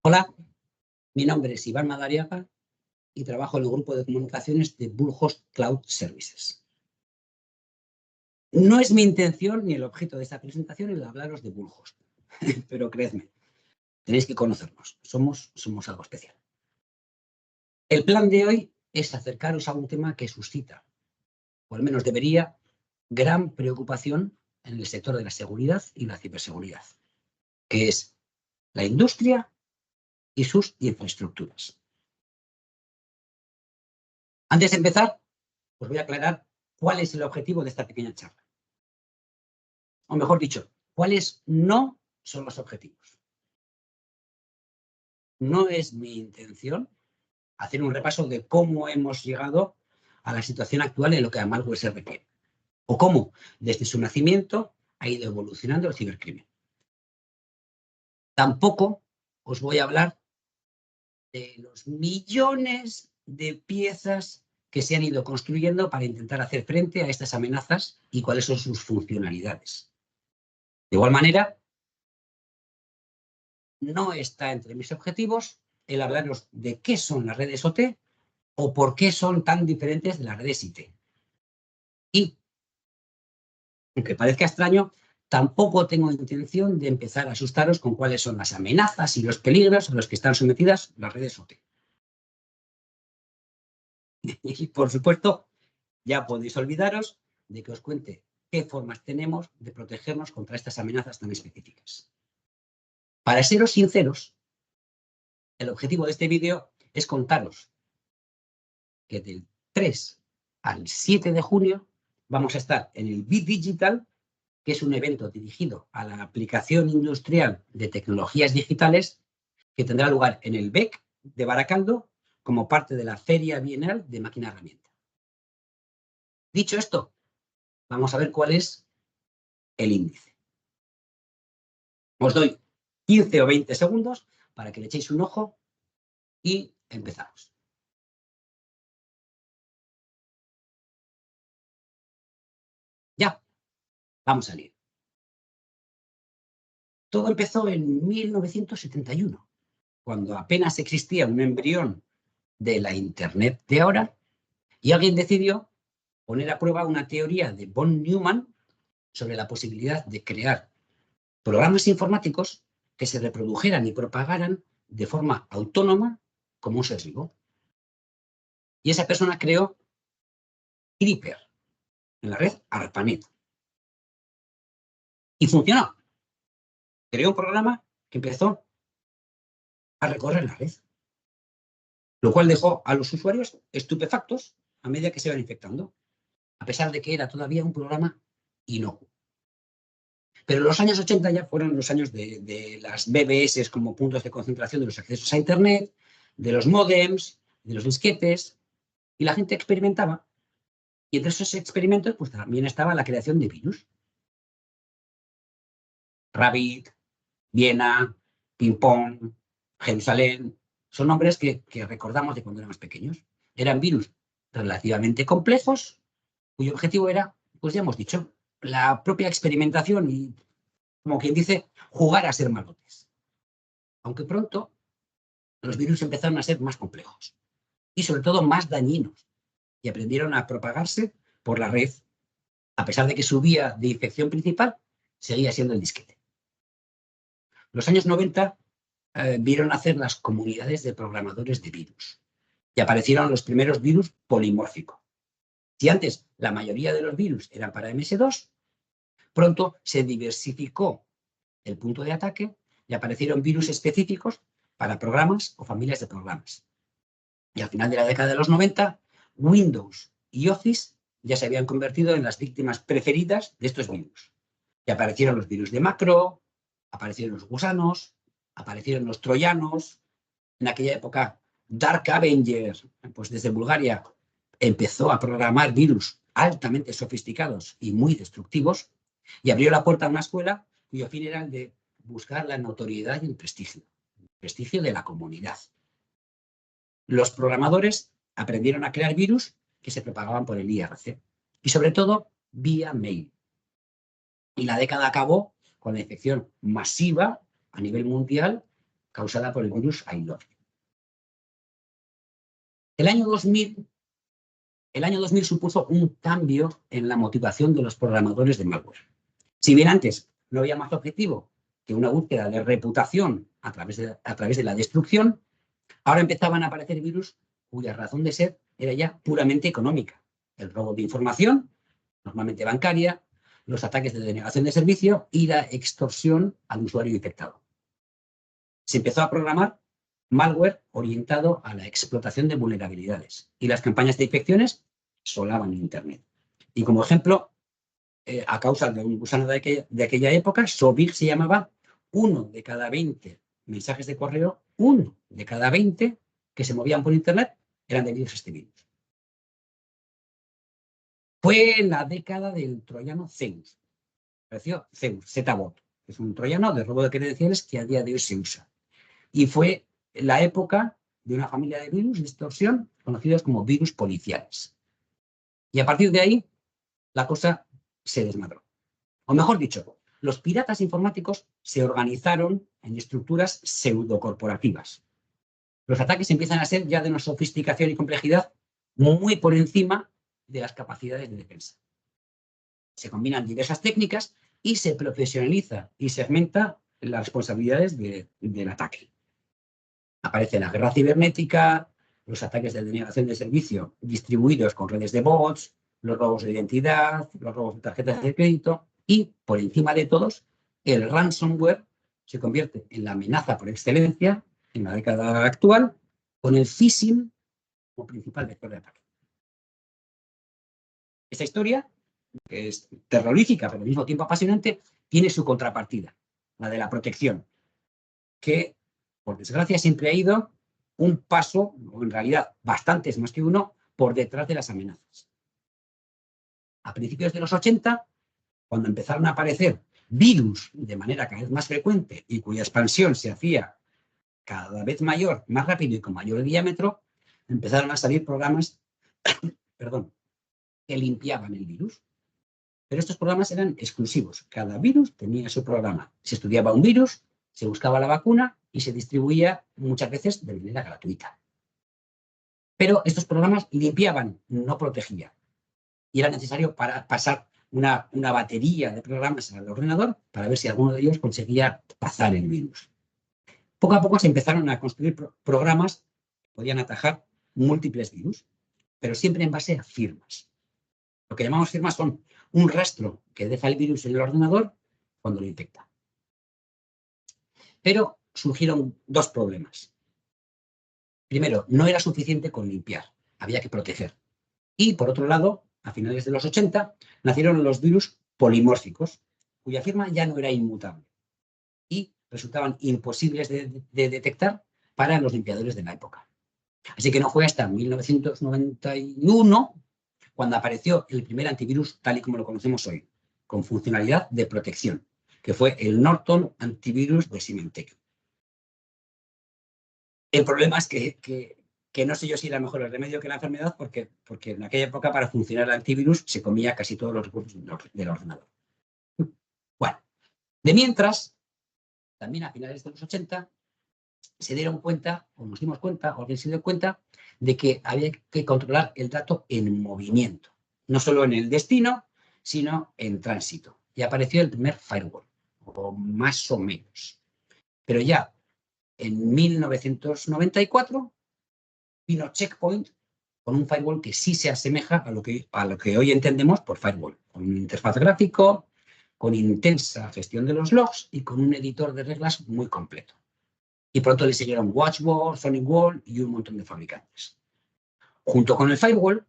Hola, mi nombre es Iván Madariaga y trabajo en el grupo de comunicaciones de Bluehost Cloud Services. No es mi intención ni el objeto de esta presentación el hablaros de Bluehost, pero creedme, tenéis que conocernos, somos algo especial. El plan de hoy es acercaros a un tema que suscita, o al menos debería, gran preocupación en el sector de la seguridad y la ciberseguridad, que es la industria y sus infraestructuras. Antes de empezar, os voy a aclarar cuál es el objetivo de esta pequeña charla. O mejor dicho, cuáles no son los objetivos. No es mi intención hacer un repaso de cómo hemos llegado a la situación actual en lo que a malware se refiere, o cómo desde su nacimiento ha ido evolucionando el cibercrimen. Tampoco os voy a hablar de los millones de piezas que se han ido construyendo para intentar hacer frente a estas amenazas y cuáles son sus funcionalidades. De igual manera, no está entre mis objetivos el hablaros de qué son las redes OT o por qué son tan diferentes de las redes IT. Y, aunque parezca extraño, tampoco tengo intención de empezar a asustaros con cuáles son las amenazas y los peligros a los que están sometidas las redes OT. Y, por supuesto, ya podéis olvidaros de que os cuente qué formas tenemos de protegernos contra estas amenazas tan específicas. Para seros sinceros, el objetivo de este vídeo es contaros que del 3 al 7 de junio vamos a estar en el B-Digital, que es un evento dirigido a la aplicación industrial de tecnologías digitales que tendrá lugar en el BEC de Baracaldo como parte de la Feria Bienal de Máquina Herramienta. Dicho esto, vamos a ver cuál es el índice. Os doy 15 o 20 segundos para que le echéis un ojo y empezamos. Ya, vamos a leer. Todo empezó en 1971, cuando apenas existía un embrión de la Internet de ahora, y alguien decidió poner a prueba una teoría de von Neumann sobre la posibilidad de crear programas informáticos que se reprodujeran y propagaran de forma autónoma como un ser vivo. Y esa persona creó Creeper en la red ARPANET. Y funcionó. Creó un programa que empezó a recorrer la red, lo cual dejó a los usuarios estupefactos a medida que se iban infectando, a pesar de que era todavía un programa inocuo. Pero los años 80 ya fueron los años de las BBS como puntos de concentración de los accesos a Internet, de los módems, de los disquetes, y la gente experimentaba. Y entre esos experimentos pues, también estaba la creación de virus. Rabbit, Viena, Ping Pong, Jerusalén, son nombres que recordamos de cuando éramos pequeños. Eran virus relativamente complejos, cuyo objetivo era, pues ya hemos dicho, la propia experimentación y, como quien dice, jugar a ser malotes. Aunque pronto los virus empezaron a ser más complejos y sobre todo más dañinos y aprendieron a propagarse por la red, a pesar de que su vía de infección principal seguía siendo el disquete. Los años 90 vieron nacer las comunidades de programadores de virus y aparecieron los primeros virus polimórficos. Si antes la mayoría de los virus eran para MS2, pronto se diversificó el punto de ataque y aparecieron virus específicos para programas o familias de programas. Y al final de la década de los 90, Windows y Office ya se habían convertido en las víctimas preferidas de estos virus. Y aparecieron los virus de macro, aparecieron los gusanos, aparecieron los troyanos. En aquella época, Dark Avenger, pues desde Bulgaria, empezó a programar virus altamente sofisticados y muy destructivos y abrió la puerta a una escuela cuyo fin era el de buscar la notoriedad y el prestigio de la comunidad. Los programadores aprendieron a crear virus que se propagaban por el IRC y sobre todo vía mail. Y la década acabó con la infección masiva a nivel mundial causada por el virus iLove. El año 2000 supuso un cambio en la motivación de los programadores de malware. Si bien antes no había más objetivo que una búsqueda de reputación a través de la destrucción, ahora empezaban a aparecer virus cuya razón de ser era ya puramente económica. El robo de información, normalmente bancaria, los ataques de denegación de servicio y la extorsión al usuario infectado. Se empezó a programar malware orientado a la explotación de vulnerabilidades y las campañas de infecciones solaban Internet. Y como ejemplo, a causa de un gusano de aquella época, Sobig se llamaba 1 de cada 20 mensajes de correo, 1 de cada 20 que se movían por Internet eran debidos a este virus. Fue la década del troyano Zeus. Apareció Zeus, ZBot, que es un troyano de robo de credenciales que a día de hoy se usa. Y fue la época de una familia de virus de extorsión conocidos como virus policiales. Y a partir de ahí, la cosa se desmadró. O mejor dicho, los piratas informáticos se organizaron en estructuras pseudocorporativas. Los ataques empiezan a ser ya de una sofisticación y complejidad muy por encima de las capacidades de defensa. Se combinan diversas técnicas y se profesionaliza y segmenta las responsabilidades del ataque. Aparece la guerra cibernética, los ataques de denegación de servicio distribuidos con redes de bots, los robos de identidad, los robos de tarjetas de crédito y, por encima de todos, el ransomware se convierte en la amenaza por excelencia en la década actual, con el phishing como principal vector de ataque. Esta historia, que es terrorífica pero al mismo tiempo apasionante, tiene su contrapartida, la de la protección, que, por desgracia, siempre ha ido un paso, o en realidad bastantes más que uno, por detrás de las amenazas. A principios de los 80, cuando empezaron a aparecer virus de manera cada vez más frecuente y cuya expansión se hacía cada vez mayor, más rápido y con mayor diámetro, empezaron a salir programas que limpiaban el virus. Pero estos programas eran exclusivos. Cada virus tenía su programa. Se estudiaba un virus, se buscaba la vacuna y se distribuía muchas veces de manera gratuita. Pero estos programas limpiaban, no protegían. Y era necesario pasar una batería de programas al ordenador para ver si alguno de ellos conseguía pasar el virus. Poco a poco se empezaron a construir programas que podían atajar múltiples virus, pero siempre en base a firmas. Lo que llamamos firmas son un rastro que deja el virus en el ordenador cuando lo infecta. Pero surgieron dos problemas. Primero, no era suficiente con limpiar, había que proteger. Y por otro lado, a finales de los 80, nacieron los virus polimórficos, cuya firma ya no era inmutable y resultaban imposibles de detectar para los limpiadores de la época. Así que no fue hasta 1991 cuando apareció el primer antivirus tal y como lo conocemos hoy, con funcionalidad de protección, que fue el Norton Antivirus de Symantec. El problema es que no sé yo si era mejor el remedio que la enfermedad, porque en aquella época para funcionar el antivirus se comía casi todos los recursos del ordenador. Bueno, de mientras, también a finales de los 80, se dieron cuenta, o nos dimos cuenta, o alguien se dio cuenta, de que había que controlar el dato en movimiento, no solo en el destino, sino en tránsito. Y apareció el primer firewall, o más o menos. Pero ya en 1994 vino Checkpoint con un firewall que sí se asemeja a lo que hoy entendemos por firewall, con un interfaz gráfico, con intensa gestión de los logs y con un editor de reglas muy completo. Y pronto le siguieron WatchWall, SonicWall y un montón de fabricantes. Junto con el firewall,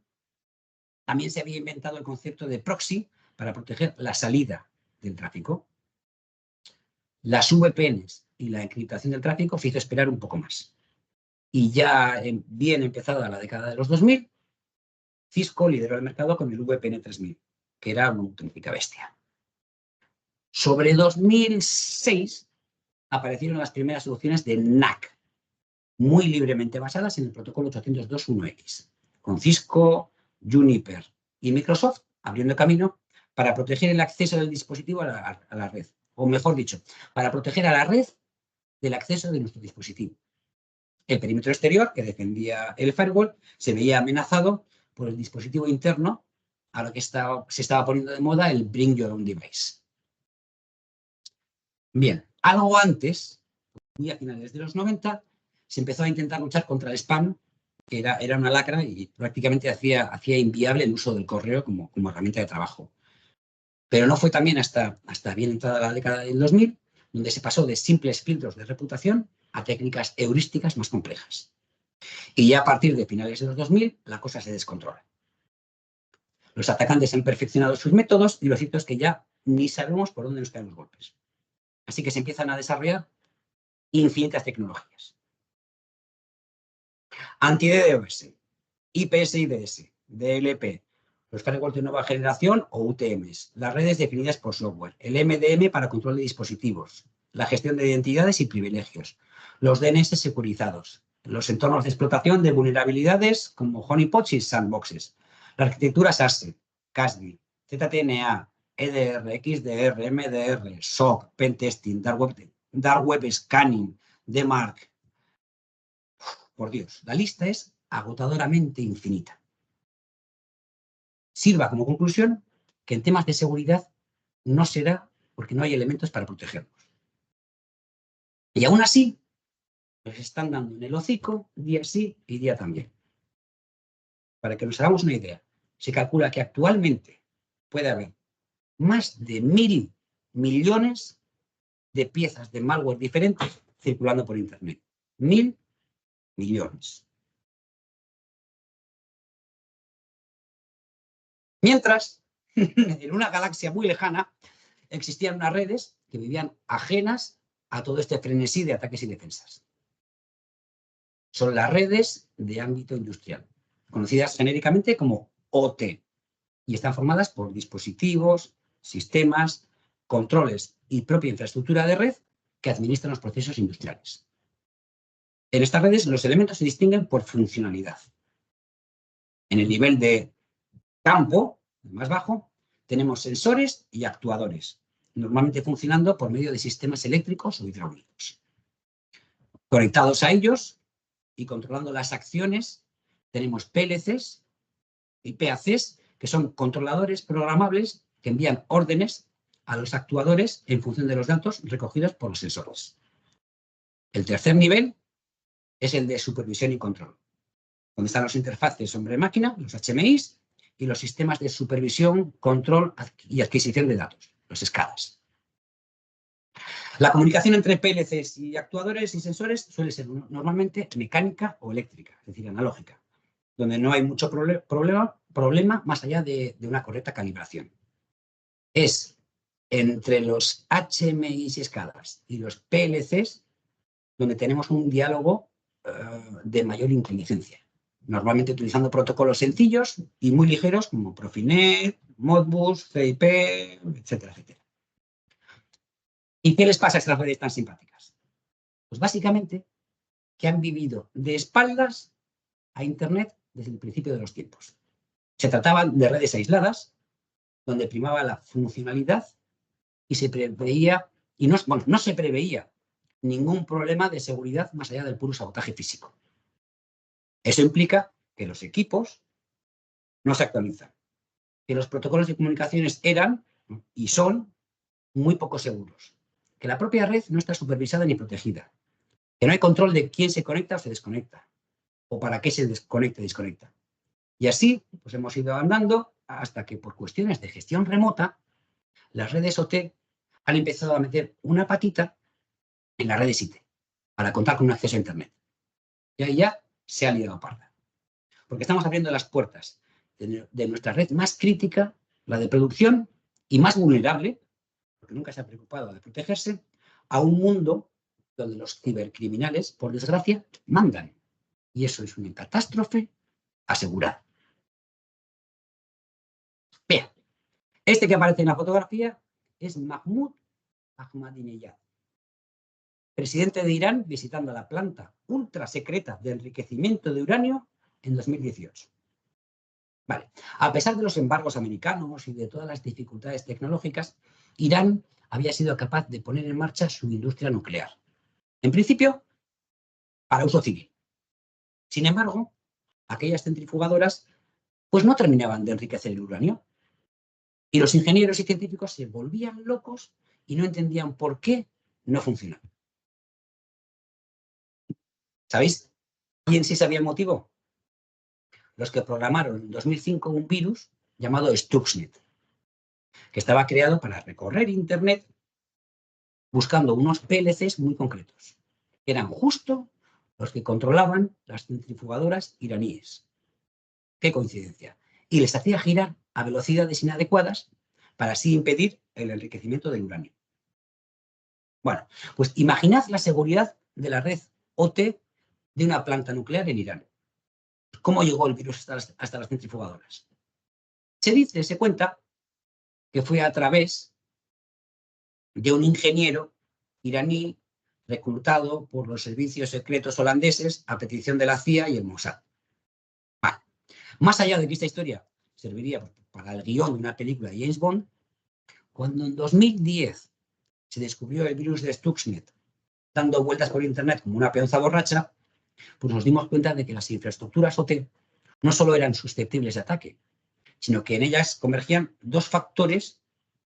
también se había inventado el concepto de proxy para proteger la salida del tráfico. Las VPNs y la encriptación del tráfico se hizo esperar un poco más. Y ya bien empezada la década de los 2000, Cisco lideró el mercado con el VPN 3000, que era una auténtica bestia. Sobre 2006 aparecieron las primeras soluciones de NAC, muy libremente basadas en el protocolo 802.1x, con Cisco, Juniper y Microsoft abriendo camino para proteger el acceso del dispositivo a la red. O mejor dicho, para proteger a la red del acceso de nuestro dispositivo. El perímetro exterior, que defendía el firewall, se veía amenazado por el dispositivo interno, a lo que se estaba poniendo de moda el Bring Your Own Device. Bien, algo antes, muy a finales de los 90, se empezó a intentar luchar contra el spam, que era una lacra y prácticamente hacía inviable el uso del correo como herramienta de trabajo. Pero no fue también hasta bien entrada la década del 2000, donde se pasó de simples filtros de reputación a técnicas heurísticas más complejas. Y ya a partir de finales de los 2000, la cosa se descontrola. Los atacantes han perfeccionado sus métodos y lo cierto es que ya ni sabemos por dónde nos caen los golpes. Así que se empiezan a desarrollar infinitas tecnologías. Anti-DDoS, IPS-IDS, DLP, los firewalls de nueva generación o UTMs, las redes definidas por software, el MDM para control de dispositivos, la gestión de identidades y privilegios, los DNS securizados, los entornos de explotación de vulnerabilidades como honeypots y sandboxes, la arquitectura SASE, CASB, ZTNA, EDR, XDR, MDR, SOC, Pentesting, Dark Web Scanning, DMARC. Por Dios, la lista es agotadoramente infinita. Sirva como conclusión que en temas de seguridad no será porque no hay elementos para protegernos. Y aún así, nos están dando en el hocico día sí y día también. Para que nos hagamos una idea, se calcula que actualmente puede haber más de 1.000 millones de piezas de malware diferentes circulando por Internet. 1.000 millones. Mientras, en una galaxia muy lejana, existían unas redes que vivían ajenas a todo este frenesí de ataques y defensas. Son las redes de ámbito industrial, conocidas genéricamente como OT, y están formadas por dispositivos, sistemas, controles y propia infraestructura de red que administran los procesos industriales. En estas redes los elementos se distinguen por funcionalidad. En el nivel de campo, más bajo, tenemos sensores y actuadores, normalmente funcionando por medio de sistemas eléctricos o hidráulicos. Conectados a ellos y controlando las acciones, tenemos PLCs y PACs, que son controladores programables que envían órdenes a los actuadores en función de los datos recogidos por los sensores. El tercer nivel es el de supervisión y control, donde están los interfaces hombre-máquina, los HMIs, y los sistemas de supervisión, control y adquisición de datos, los SCADAs. La comunicación entre PLCs y actuadores y sensores suele ser normalmente mecánica o eléctrica, es decir, analógica, donde no hay mucho problema más allá de una correcta calibración. Es entre los HMIs y SCADAs y los PLCs donde tenemos un diálogo de mayor inteligencia, normalmente utilizando protocolos sencillos y muy ligeros como Profinet, Modbus, CIP, etcétera, etcétera. ¿Y qué les pasa a estas redes tan simpáticas? Pues básicamente que han vivido de espaldas a Internet desde el principio de los tiempos. Se trataban de redes aisladas, donde primaba la funcionalidad y se preveía, y no se preveía ningún problema de seguridad más allá del puro sabotaje físico. Eso implica que los equipos no se actualizan, que los protocolos de comunicaciones eran y son muy poco seguros, que la propia red no está supervisada ni protegida, que no hay control de quién se conecta o se desconecta, o para qué se desconecta y desconecta. Y así pues hemos ido andando hasta que por cuestiones de gestión remota, las redes OT han empezado a meter una patita en las redes IT para contar con un acceso a Internet. Y ahí ya se ha liado parda. Porque estamos abriendo las puertas de nuestra red más crítica, la de producción, y más vulnerable, porque nunca se ha preocupado de protegerse, a un mundo donde los cibercriminales, por desgracia, mandan. Y eso es una catástrofe asegurada. Vean, este que aparece en la fotografía es Mahmoud Ahmadinejad, presidente de Irán, visitando la planta ultra secreta de enriquecimiento de uranio en 2018. Vale. A pesar de los embargos americanos y de todas las dificultades tecnológicas, Irán había sido capaz de poner en marcha su industria nuclear. En principio, para uso civil. Sin embargo, aquellas centrifugadoras pues no terminaban de enriquecer el uranio. Y los ingenieros y científicos se volvían locos y no entendían por qué no funcionaba. ¿Sabéis quién sí sabía el motivo? Los que programaron en 2005 un virus llamado Stuxnet, que estaba creado para recorrer Internet buscando unos PLCs muy concretos. Eran justo los que controlaban las centrifugadoras iraníes. ¡Qué coincidencia! Y les hacía girar a velocidades inadecuadas para así impedir el enriquecimiento del uranio. Bueno, pues imaginad la seguridad de la red OT de una planta nuclear en Irán. ¿Cómo llegó el virus hasta las centrifugadoras? Se cuenta que fue a través de un ingeniero iraní reclutado por los servicios secretos holandeses a petición de la CIA y el Mossad. Vale. Más allá de que esta historia serviría para el guión de una película de James Bond, cuando en 2010 se descubrió el virus de Stuxnet dando vueltas por Internet como una peonza borracha, pues nos dimos cuenta de que las infraestructuras OT no solo eran susceptibles de ataque, sino que en ellas convergían dos factores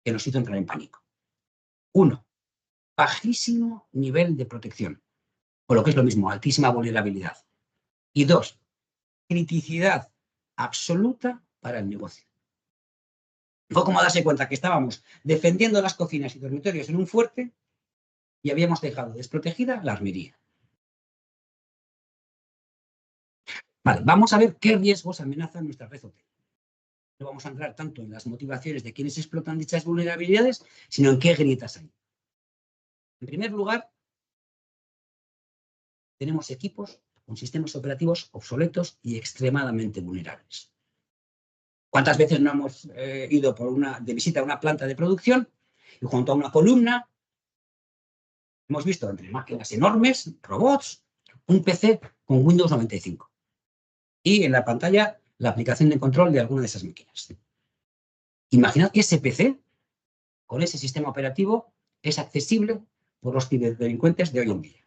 que nos hizo entrar en pánico. Uno, bajísimo nivel de protección, o lo que es lo mismo, altísima vulnerabilidad. Y dos, criticidad absoluta para el negocio. Fue como darse cuenta que estábamos defendiendo las cocinas y dormitorios en un fuerte y habíamos dejado desprotegida la armería. Vale, vamos a ver qué riesgos amenazan nuestra red OT. No vamos a entrar tanto en las motivaciones de quienes explotan dichas vulnerabilidades, sino en qué grietas hay. En primer lugar, tenemos equipos con sistemas operativos obsoletos y extremadamente vulnerables. ¿Cuántas veces no hemos ido de visita a una planta de producción y junto a una columna hemos visto entre máquinas enormes, robots, un PC con Windows 95 y en la pantalla la aplicación de control de alguna de esas máquinas? Imaginad que ese PC con ese sistema operativo es accesible por los ciberdelincuentes de hoy en día.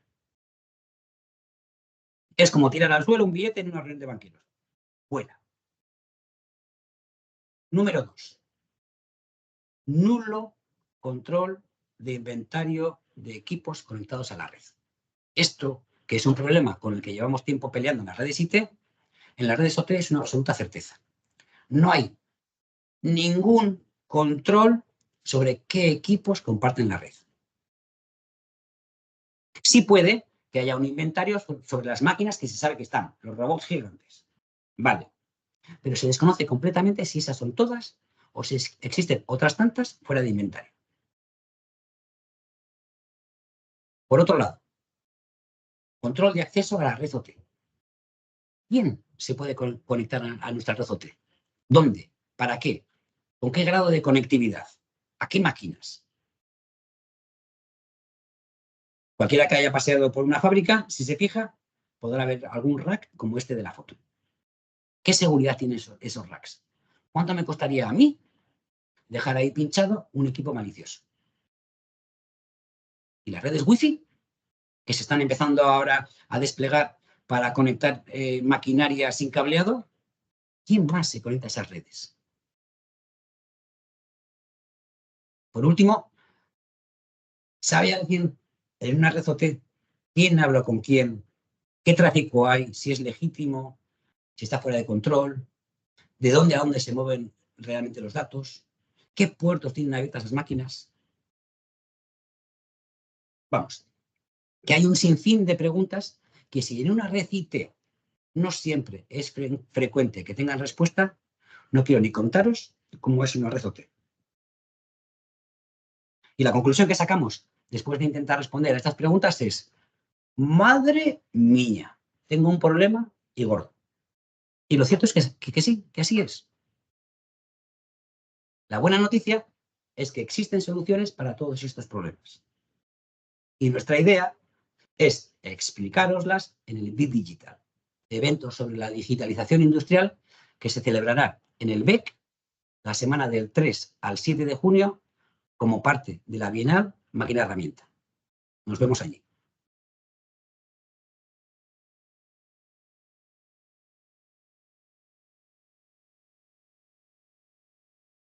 Es como tirar al suelo un billete en una reunión de banqueros. Buena. Número 2. Nulo control de inventario de equipos conectados a la red. Esto, que es un problema con el que llevamos tiempo peleando en las redes IT, en las redes OT es una absoluta certeza. No hay ningún control sobre qué equipos comparten la red. Sí puede que haya un inventario sobre las máquinas que se sabe que están, los robots gigantes. Vale. Pero se desconoce completamente si esas son todas o si existen otras tantas fuera de inventario. Por otro lado, control de acceso a la red OT. ¿Quién se puede conectar a nuestra red OT? ¿Dónde? ¿Para qué? ¿Con qué grado de conectividad? ¿A qué máquinas? Cualquiera que haya paseado por una fábrica, si se fija, podrá ver algún rack como este de la foto. ¿Qué seguridad tienen esos racks? ¿Cuánto me costaría a mí dejar ahí pinchado un equipo malicioso? ¿Y las redes Wi-Fi, que se están empezando ahora a desplegar para conectar maquinaria sin cableado? ¿Quién más se conecta a esas redes? Por último, ¿sabe alguien en una red OT quién habla con quién? ¿Qué tráfico hay? ¿Si es legítimo? ¿Si está fuera de control? ¿De dónde a dónde se mueven realmente los datos? ¿Qué puertos tienen abiertas las máquinas? Vamos, que hay un sinfín de preguntas que si en una red IT no siempre es frecuente que tengan respuesta, no quiero ni contaros cómo es una red OT. Y la conclusión que sacamos después de intentar responder a estas preguntas es: madre mía, tengo un problema y gordo. Y lo cierto es que sí, que así es. La buena noticia es que existen soluciones para todos estos problemas. Y nuestra idea es explicároslas en el BIT Digital, evento sobre la digitalización industrial que se celebrará en el BEC la semana del 3 al 7 de junio como parte de la Bienal Máquina Herramienta. Nos vemos allí.